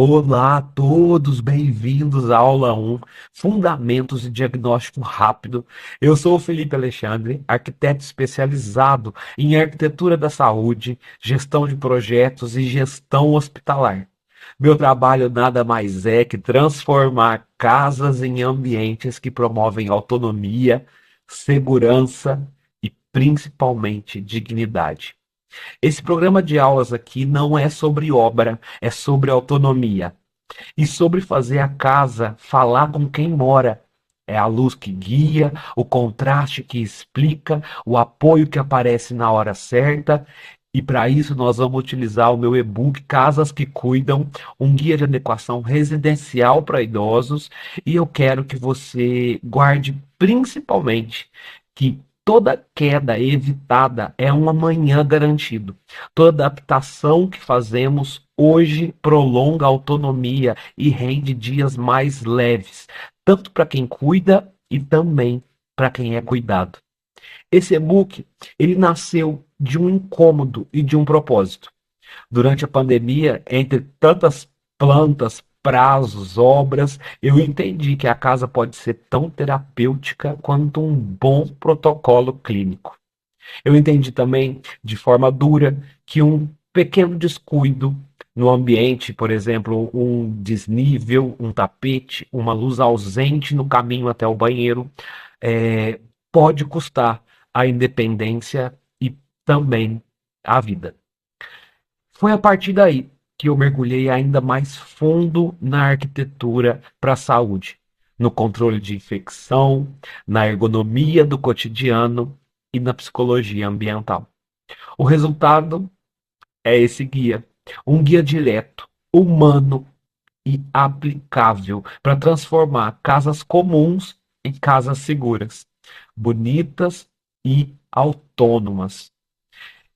Olá a todos, bem-vindos à aula 1, Fundamentos de Diagnóstico Rápido. Eu sou o Felipe Alexandre, arquiteto especializado em arquitetura da saúde, gestão de projetos e gestão hospitalar. Meu trabalho nada mais é que transformar casas em ambientes que promovem autonomia, segurança e principalmente dignidade. Esse programa de aulas aqui não é sobre obra, é sobre autonomia e sobre fazer a casa falar com quem mora. É a luz que guia, o contraste que explica, o apoio que aparece na hora certa. E para isso nós vamos utilizar o meu e-book Casas que Cuidam, um guia de adequação residencial para idosos. E eu quero que você guarde principalmente que toda queda evitada é um amanhã garantido. Toda adaptação que fazemos hoje prolonga a autonomia e rende dias mais leves, tanto para quem cuida e também para quem é cuidado. Esse e-book, ele nasceu de um incômodo e de um propósito. Durante a pandemia, entre tantas plantas, prazos, obras, eu entendi que a casa pode ser tão terapêutica quanto um bom protocolo clínico. Eu entendi também, de forma dura, que um pequeno descuido no ambiente, por exemplo, um desnível, um tapete, uma luz ausente no caminho até o banheiro, pode custar a independência e também a vida. Foi a partir daí que eu mergulhei ainda mais fundo na arquitetura para a saúde, no controle de infecção, na ergonomia do cotidiano e na psicologia ambiental. O resultado é esse guia, um guia direto, humano e aplicável para transformar casas comuns em casas seguras, bonitas e autônomas.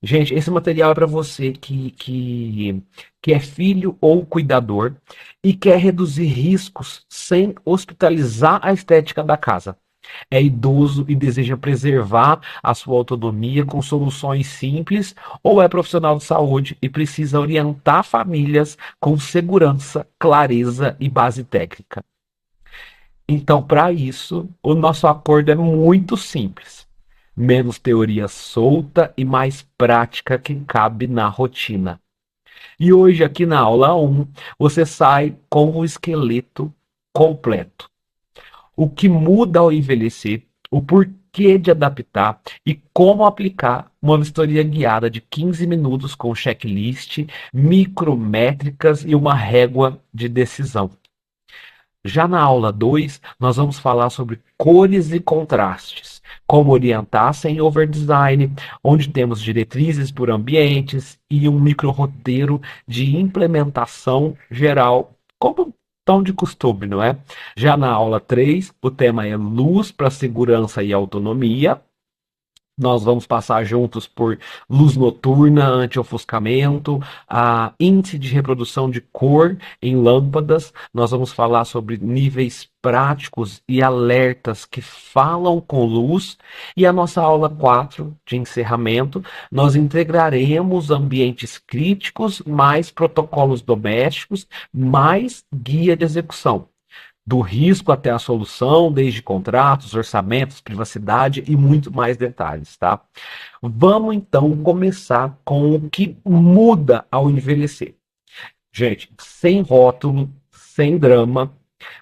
Gente, esse material é para você que é filho ou cuidador e quer reduzir riscos sem hospitalizar a estética da casa. É idoso e deseja preservar a sua autonomia com soluções simples, ou é profissional de saúde e precisa orientar famílias com segurança, clareza e base técnica. Então, para isso, o nosso acordo é muito simples. Menos teoria solta e mais prática que cabe na rotina. E hoje, aqui na aula 1, você sai com o esqueleto completo. O que muda ao envelhecer, o porquê de adaptar e como aplicar uma vistoria guiada de 15 minutos com checklist, micrométricas e uma régua de decisão. Já na aula 2, nós vamos falar sobre cores e contrastes, como orientar sem overdesign, onde temos diretrizes por ambientes e um microroteiro de implementação geral, como tão de costume, não é? Já na aula 3, o tema é luz para segurança e autonomia. Nós vamos passar juntos por luz noturna, anti-ofuscamento, a índice de reprodução de cor em lâmpadas. Nós vamos falar sobre níveis práticos e alertas que falam com luz. E a nossa aula 4 de encerramento, nós integraremos ambientes críticos, mais protocolos domésticos, mais guia de execução do risco até a solução, desde contratos, orçamentos, privacidade e muito mais detalhes, tá? Vamos então começar com o que muda ao envelhecer. Gente, sem rótulo, sem drama,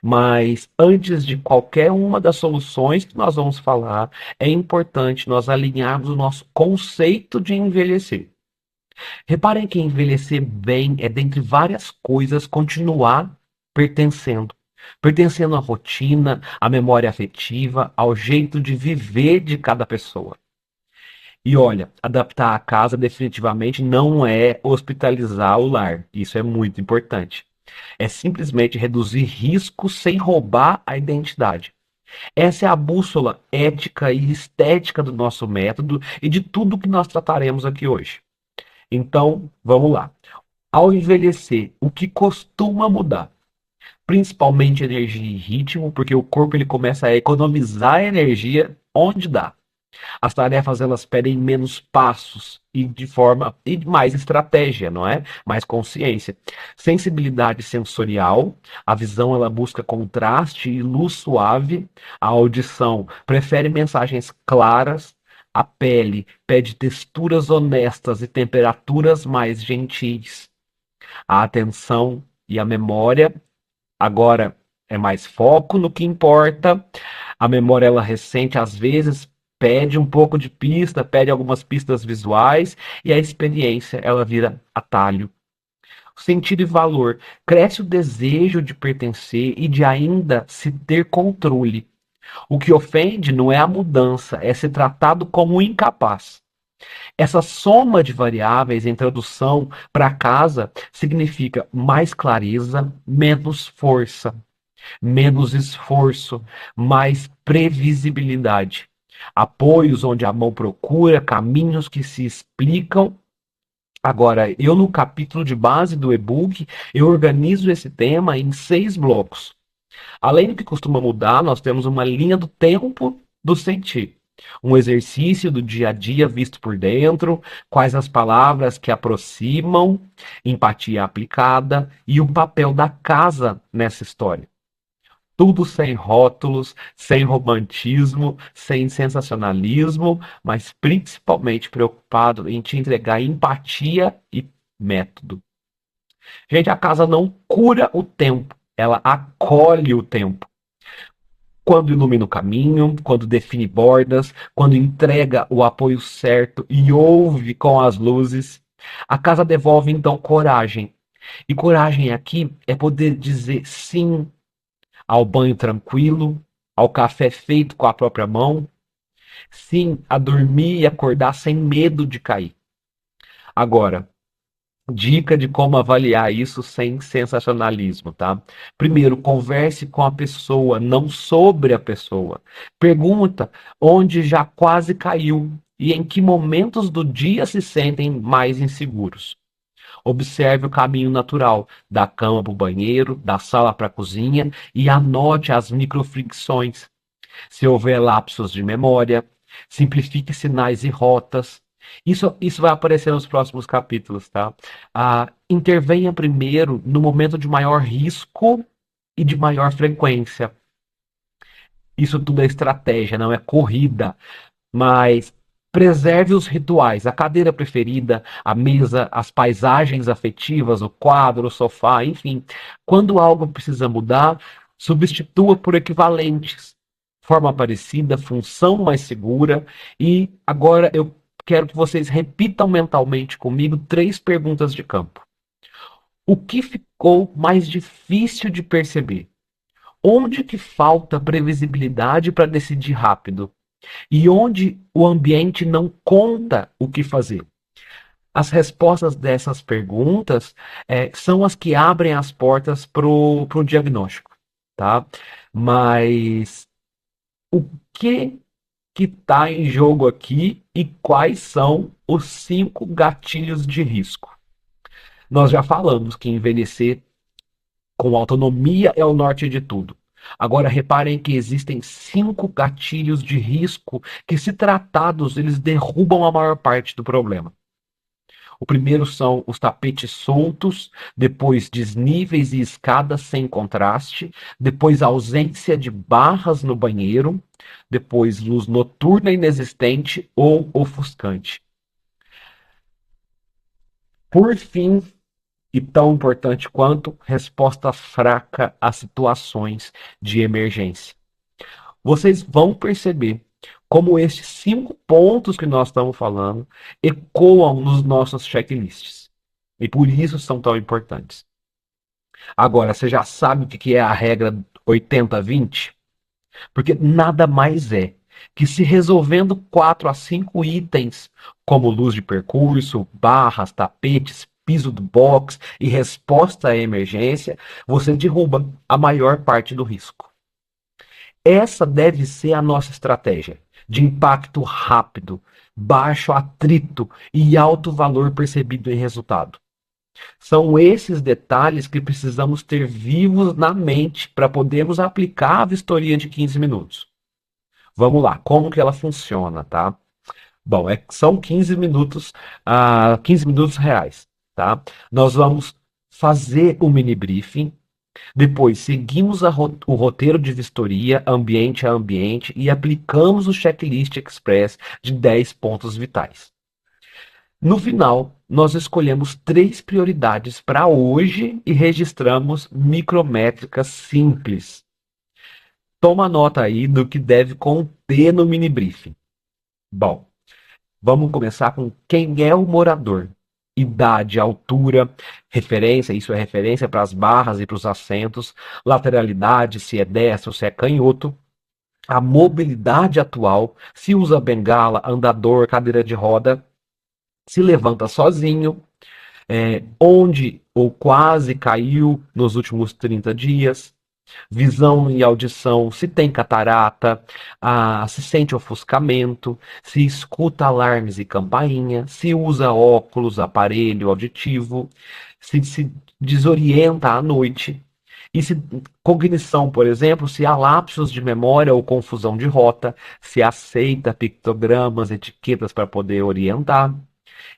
mas antes de qualquer uma das soluções que nós vamos falar, é importante nós alinharmos o nosso conceito de envelhecer. Reparem que envelhecer bem é, dentre várias coisas, continuar pertencendo. Pertencendo à rotina, à memória afetiva, ao jeito de viver de cada pessoa. E olha, adaptar a casa definitivamente não é hospitalizar o lar. Isso é muito importante. É simplesmente reduzir riscos sem roubar a identidade. Essa é a bússola ética e estética do nosso método e de tudo que nós trataremos aqui hoje. Então, vamos lá. Ao envelhecer, o que costuma mudar? Principalmente energia e ritmo, porque o corpo ele começa a economizar energia onde dá. As tarefas elas pedem menos passos e mais estratégia, não é? Mais consciência. Sensibilidade sensorial, a visão ela busca contraste e luz suave, a audição prefere mensagens claras, a pele pede texturas honestas e temperaturas mais gentis. A atenção e a memória agora é mais foco no que importa. A memória ela recente às vezes pede um pouco de pista, pede algumas pistas visuais e a experiência ela vira atalho. Sentido e valor. Cresce o desejo de pertencer e de ainda se ter controle. O que ofende não é a mudança, é ser tratado como incapaz. Essa soma de variáveis em tradução para casa significa mais clareza, menos força, menos esforço, mais previsibilidade. Apoios onde a mão procura, caminhos que se explicam. Agora, eu no capítulo de base do e-book, eu organizo esse tema em 6 blocos. Além do que costuma mudar, nós temos uma linha do tempo do sentir. Um exercício do dia a dia visto por dentro, quais as palavras que aproximam, empatia aplicada e o papel da casa nessa história. Tudo sem rótulos, sem romantismo, sem sensacionalismo, mas principalmente preocupado em te entregar empatia e método. Gente, a casa não cura o tempo, ela acolhe o tempo. Quando ilumina o caminho, quando define bordas, quando entrega o apoio certo e ouve com as luzes, a casa devolve então coragem. E coragem aqui é poder dizer sim ao banho tranquilo, ao café feito com a própria mão, sim a dormir e acordar sem medo de cair. Agora, dica de como avaliar isso sem sensacionalismo, tá? Primeiro, converse com a pessoa, não sobre a pessoa. Pergunta onde já quase caiu e em que momentos do dia se sentem mais inseguros. Observe o caminho natural, da cama para o banheiro, da sala para a cozinha e anote as microfricções. Se houver lapsos de memória, simplifique sinais e rotas. Isso vai aparecer nos próximos capítulos, tá? Intervenha primeiro no momento de maior risco e de maior frequência. Isso tudo é estratégia, não é corrida. Mas preserve os rituais, a cadeira preferida, a mesa, as paisagens afetivas, o quadro, o sofá, enfim. Quando algo precisa mudar, substitua por equivalentes. Forma parecida, função mais segura. E agora eu quero que vocês repitam mentalmente comigo 3 perguntas de campo. O que ficou mais difícil de perceber? Onde que falta previsibilidade para decidir rápido? E onde o ambiente não conta o que fazer. As respostas dessas perguntas são as que abrem as portas para o diagnóstico, tá? Mas o que está em jogo aqui e quais são os 5 gatilhos de risco? Nós já falamos que envelhecer com autonomia é o norte de tudo. Agora reparem que existem 5 gatilhos de risco que, se tratados, eles derrubam a maior parte do problema. O primeiro são os tapetes soltos, depois desníveis e escadas sem contraste, depois ausência de barras no banheiro, depois luz noturna inexistente ou ofuscante. Por fim, e tão importante quanto, resposta fraca a situações de emergência. Vocês vão perceber como estes 5 pontos que nós estamos falando ecoam nos nossos checklists. E por isso são tão importantes. Agora, você já sabe o que é a regra 80-20? Porque nada mais é que, se resolvendo 4 a 5 itens, como luz de percurso, barras, tapetes, piso do box e resposta à emergência, você derruba a maior parte do risco. Essa deve ser a nossa estratégia de impacto rápido, baixo atrito e alto valor percebido em resultado. São esses detalhes que precisamos ter vivos na mente para podermos aplicar a vistoria de 15 minutos. Vamos lá, como que ela funciona, tá? Bom, são 15 minutos, 15 minutos reais, tá? Nós vamos fazer o mini briefing, depois seguimos o roteiro de vistoria ambiente a ambiente e aplicamos o checklist express de 10 pontos vitais. No final, nós escolhemos três prioridades para hoje e registramos micrométricas simples. Toma nota aí do que deve conter no mini briefing. Bom, vamos começar com quem é o morador. Idade, altura, referência, isso é referência para as barras e para os assentos, lateralidade, se é destro, se é canhoto, a mobilidade atual, se usa bengala, andador, cadeira de roda, se levanta sozinho, onde ou quase caiu nos últimos 30 dias, visão e audição, se tem catarata, se sente ofuscamento, se escuta alarmes e campainha, se usa óculos, aparelho auditivo, se desorienta à noite. E se cognição, por exemplo, se há lapsos de memória ou confusão de rota, se aceita pictogramas, etiquetas para poder orientar,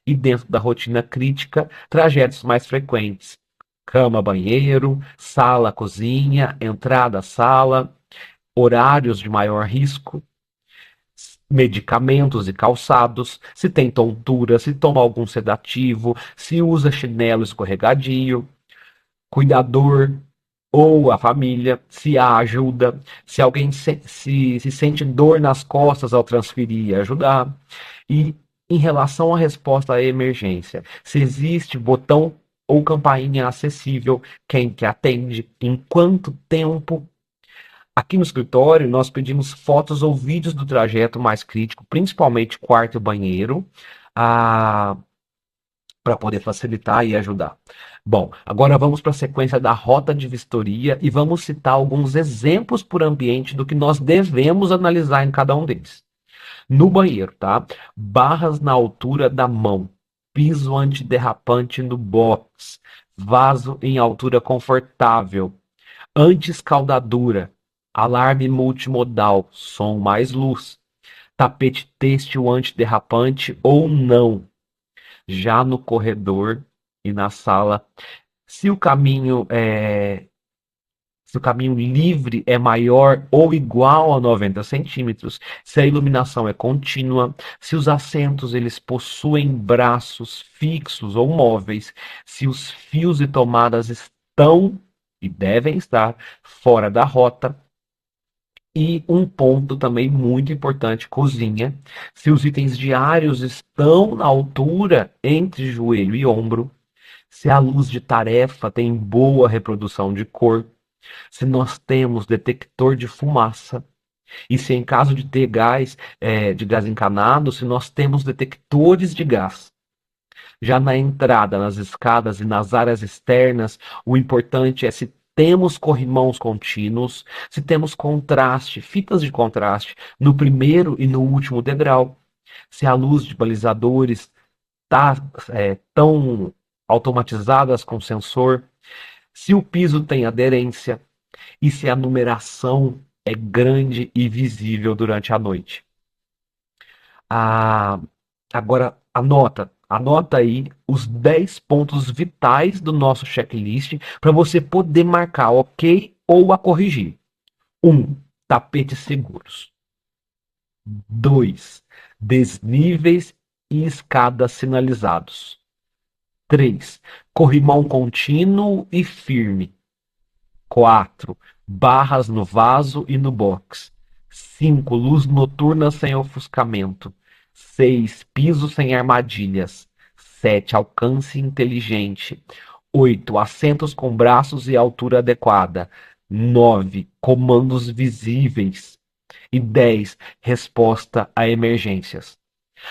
e dentro da rotina crítica, trajetos mais frequentes. Cama, banheiro, sala, cozinha, entrada, sala, horários de maior risco, medicamentos e calçados, se tem tontura, se toma algum sedativo, se usa chinelo escorregadio, cuidador ou a família, se há ajuda, se alguém se sente dor nas costas ao transferir e ajudar, e em relação à resposta à emergência, se existe botão ou campainha acessível, quem que atende, em quanto tempo. Aqui no escritório, nós pedimos fotos ou vídeos do trajeto mais crítico, principalmente quarto e banheiro, para poder facilitar e ajudar. Bom, agora vamos para a sequência da rota de vistoria e vamos citar alguns exemplos por ambiente do que nós devemos analisar em cada um deles. No banheiro, tá? Barras na altura da mão, piso antiderrapante no box, vaso em altura confortável, anti-escaldadura, alarme multimodal, som mais luz, tapete têxtil antiderrapante ou não. Já no corredor e na sala, se o caminho é se o caminho livre é maior ou igual a 90 centímetros, se a iluminação é contínua, se os assentos eles possuem braços fixos ou móveis, se os fios e tomadas estão e devem estar fora da rota. E um ponto também muito importante, cozinha, se os itens diários estão na altura entre joelho e ombro, se a luz de tarefa tem boa reprodução de cor, se nós temos detector de fumaça e se em caso de ter gás, de gás encanado, se nós temos detectores de gás. Já na entrada, nas escadas e nas áreas externas, o importante é se temos corrimãos contínuos, se temos contraste, fitas de contraste no primeiro e no último degrau, se a luz de balizadores está tão automatizadas com sensor, se o piso tem aderência e se a numeração é grande e visível durante a noite. Ah, agora, anota aí os 10 pontos vitais do nosso checklist para você poder marcar ok ou a corrigir. 1. Tapetes seguros. 2. Desníveis e escadas sinalizados. 3. Corrimão contínuo e firme. 4. Barras no vaso e no box. 5. Luz noturna sem ofuscamento. 6. Piso sem armadilhas. 7. Alcance inteligente. 8. Assentos com braços e altura adequada. 9. Comandos visíveis. E 10. Resposta a emergências.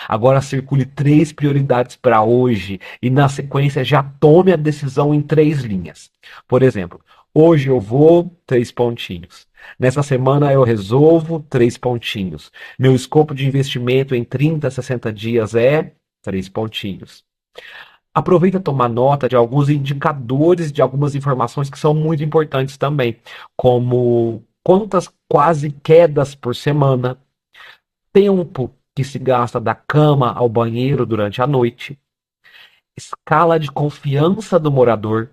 Agora circule três prioridades para hoje e na sequência já tome a decisão em três linhas. Por exemplo, hoje eu vou, três pontinhos. Nessa semana eu resolvo, três pontinhos. Meu escopo de investimento em 30, 60 dias é três pontinhos. Aproveita tomar nota de alguns indicadores, de algumas informações que são muito importantes também, como quantas quase quedas por semana, tempo que se gasta da cama ao banheiro durante a noite, escala de confiança do morador,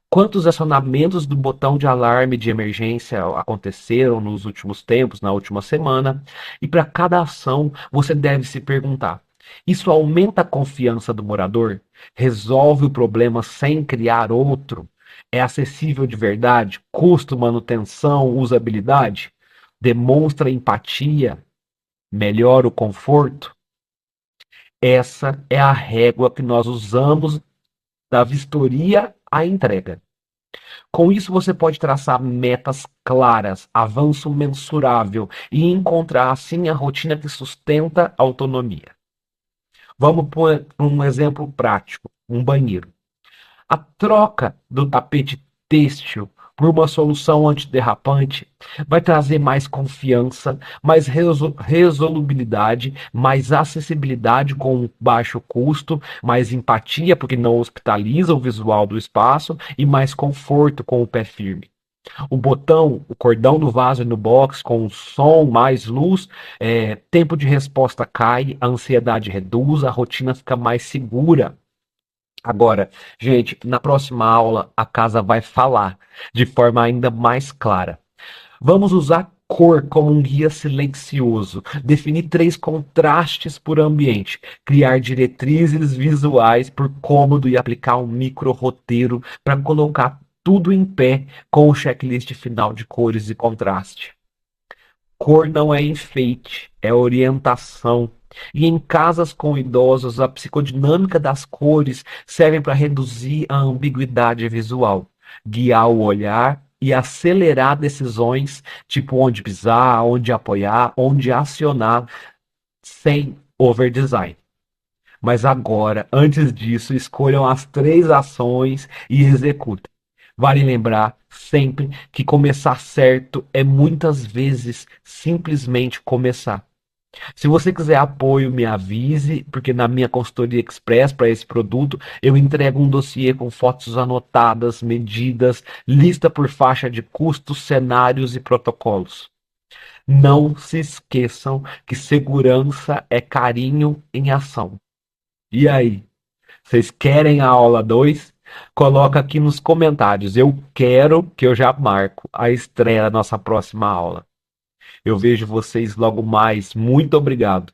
quantos acionamentos do botão de alarme de emergência aconteceram nos últimos tempos, na última semana, e para cada ação você deve se perguntar: isso aumenta a confiança do morador? Resolve o problema sem criar outro? É acessível de verdade? Custo, manutenção, usabilidade? Demonstra empatia? Melhora o conforto? Essa é a régua que nós usamos da vistoria à entrega. Com isso, você pode traçar metas claras, avanço mensurável e encontrar, assim, a rotina que sustenta a autonomia. Vamos por um exemplo prático: um banheiro. A troca do tapete têxtil por uma solução antiderrapante vai trazer mais confiança, mais resolubilidade, mais acessibilidade com baixo custo, mais empatia, porque não hospitaliza o visual do espaço, e mais conforto com o pé firme. O botão, o cordão do vaso no box com som, mais luz, tempo de resposta cai, a ansiedade reduz, a rotina fica mais segura. Agora, gente, na próxima aula a casa vai falar de forma ainda mais clara. Vamos usar cor como um guia silencioso, definir três contrastes por ambiente, criar diretrizes visuais por cômodo e aplicar um micro roteiro para colocar tudo em pé com o checklist final de cores e contraste. Cor não é enfeite, é orientação. E em casas com idosos, a psicodinâmica das cores serve para reduzir a ambiguidade visual, guiar o olhar e acelerar decisões, tipo onde pisar, onde apoiar, onde acionar, sem overdesign. Mas agora, antes disso, escolham as três ações e executem. Vale lembrar sempre que começar certo é muitas vezes simplesmente começar. Se você quiser apoio, me avise, porque na minha consultoria express para esse produto eu entrego um dossiê com fotos anotadas, medidas, lista por faixa de custos, cenários e protocolos. Não se esqueçam que segurança é carinho em ação. E aí, vocês querem a aula 2? Coloca aqui nos comentários. Eu quero, que eu já marco a estreia da nossa próxima aula. Eu vejo vocês logo mais. Muito obrigado.